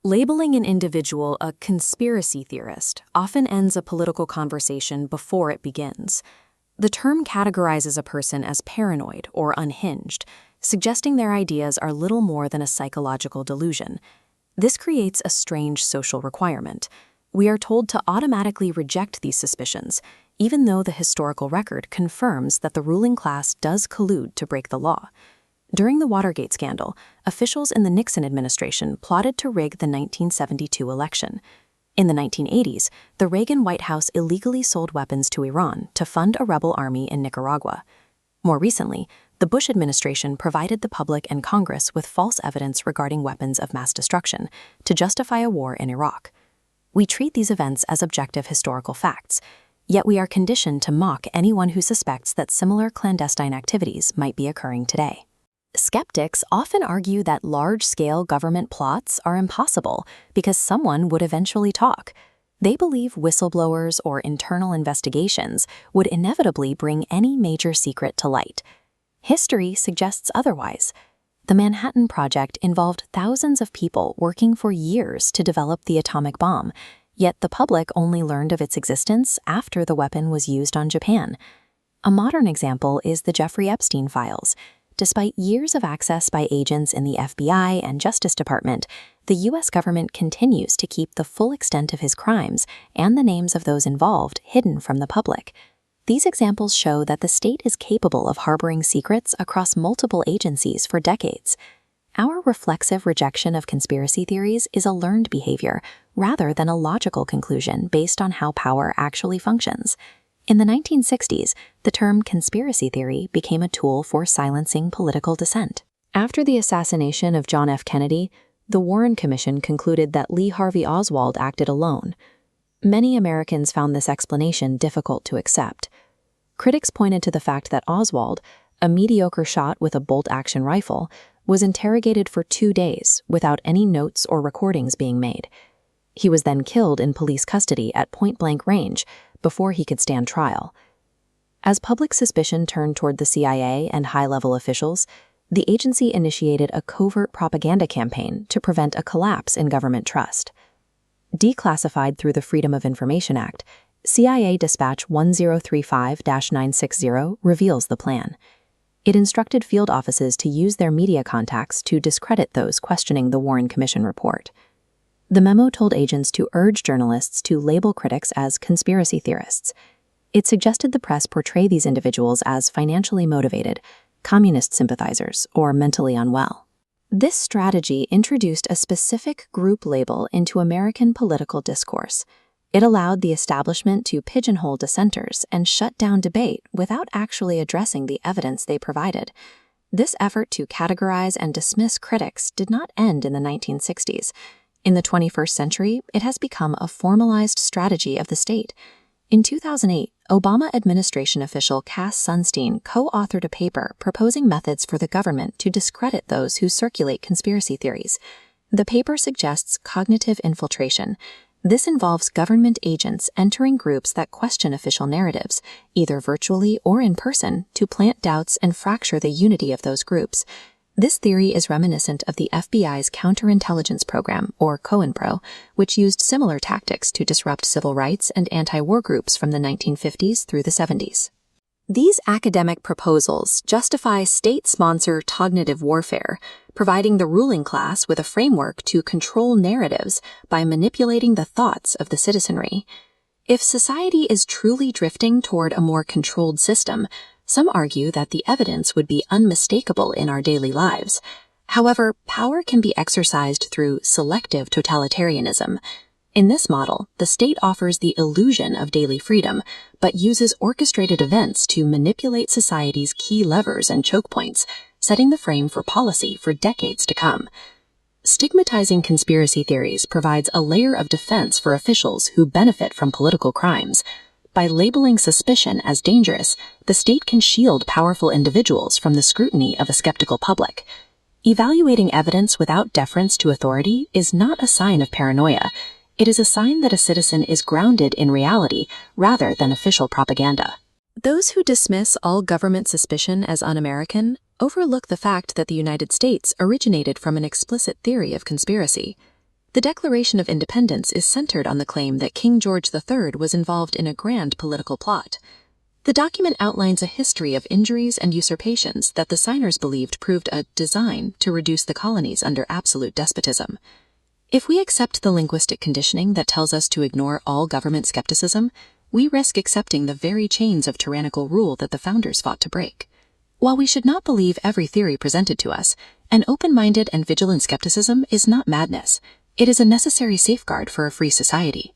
Labeling an individual a conspiracy theorist often ends a political conversation before it begins. The term categorizes a person as paranoid or unhinged, suggesting their ideas are little more than a psychological delusion. This creates a strange social requirement. We are told to automatically reject these suspicions, even though the historical record confirms that the ruling class does collude to break the law. During the Watergate scandal, officials in the Nixon administration plotted to rig the 1972 election. In the 1980s, the Reagan White House illegally sold weapons to Iran to fund a rebel army in Nicaragua. More recently, the Bush administration provided the public and Congress with false evidence regarding weapons of mass destruction to justify a war in Iraq. We treat these events as objective historical facts, yet we are conditioned to mock anyone who suspects that similar clandestine activities might be occurring today. Skeptics often argue that large-scale government plots are impossible because someone would eventually talk. They believe whistleblowers or internal investigations would inevitably bring any major secret to light. History suggests otherwise. The Manhattan Project involved thousands of people working for years to develop the atomic bomb, yet the public only learned of its existence after the weapon was used on Japan. A modern example is the Jeffrey Epstein files. Despite years of access by agents in the FBI and Justice Department, the U.S. government continues to keep the full extent of his crimes and the names of those involved hidden from the public. These examples show that the state is capable of harboring secrets across multiple agencies for decades. Our reflexive rejection of conspiracy theories is a learned behavior rather than a logical conclusion based on how power actually functions. In the 1960s, the term conspiracy theory became a tool for silencing political dissent. After the assassination of John F. Kennedy, the Warren Commission concluded that Lee Harvey Oswald acted alone. Many Americans found this explanation difficult to accept. Critics pointed to the fact that Oswald, a mediocre shot with a bolt-action rifle, was interrogated for 2 days without any notes or recordings being made. He was then killed in police custody at point-blank range before he could stand trial. As public suspicion turned toward the CIA and high-level officials, the agency initiated a covert propaganda campaign to prevent a collapse in government trust. Declassified through the Freedom of Information Act, CIA Dispatch 1035-960 reveals the plan. It instructed field offices to use their media contacts to discredit those questioning the Warren Commission report. The memo told agents to urge journalists to label critics as conspiracy theorists. It suggested the press portray these individuals as financially motivated, communist sympathizers, or mentally unwell. This strategy introduced a specific group label into American political discourse. It allowed the establishment to pigeonhole dissenters and shut down debate without actually addressing the evidence they provided. This effort to categorize and dismiss critics did not end in the 1960s. In the 21st century, it has become a formalized strategy of the state. In 2008, Obama administration official Cass Sunstein co-authored a paper proposing methods for the government to discredit those who circulate conspiracy theories. The paper suggests cognitive infiltration. This involves government agents entering groups that question official narratives, either virtually or in person, to plant doubts and fracture the unity of those groups. This theory is reminiscent of the FBI's counterintelligence program, or COINPRO, which used similar tactics to disrupt civil rights and anti-war groups from the 1950s through the 70s. These academic proposals justify state-sponsored cognitive warfare, providing the ruling class with a framework to control narratives by manipulating the thoughts of the citizenry. If society is truly drifting toward a more controlled system, some argue that the evidence would be unmistakable in our daily lives. However, power can be exercised through selective totalitarianism. In this model, the state offers the illusion of daily freedom, but uses orchestrated events to manipulate society's key levers and choke points, setting the frame for policy for decades to come. Stigmatizing conspiracy theories provides a layer of defense for officials who benefit from political crimes. By labeling suspicion as dangerous, the state can shield powerful individuals from the scrutiny of a skeptical public. Evaluating evidence without deference to authority is not a sign of paranoia. It is a sign that a citizen is grounded in reality rather than official propaganda. Those who dismiss all government suspicion as un-American overlook the fact that the United States originated from an explicit theory of conspiracy. The Declaration of Independence is centered on the claim that King George III was involved in a grand political plot. The document outlines a history of injuries and usurpations that the signers believed proved a design to reduce the colonies under absolute despotism. If we accept the linguistic conditioning that tells us to ignore all government skepticism, we risk accepting the very chains of tyrannical rule that the founders fought to break. While we should not believe every theory presented to us, an open-minded and vigilant skepticism is not madness. It is a necessary safeguard for a free society.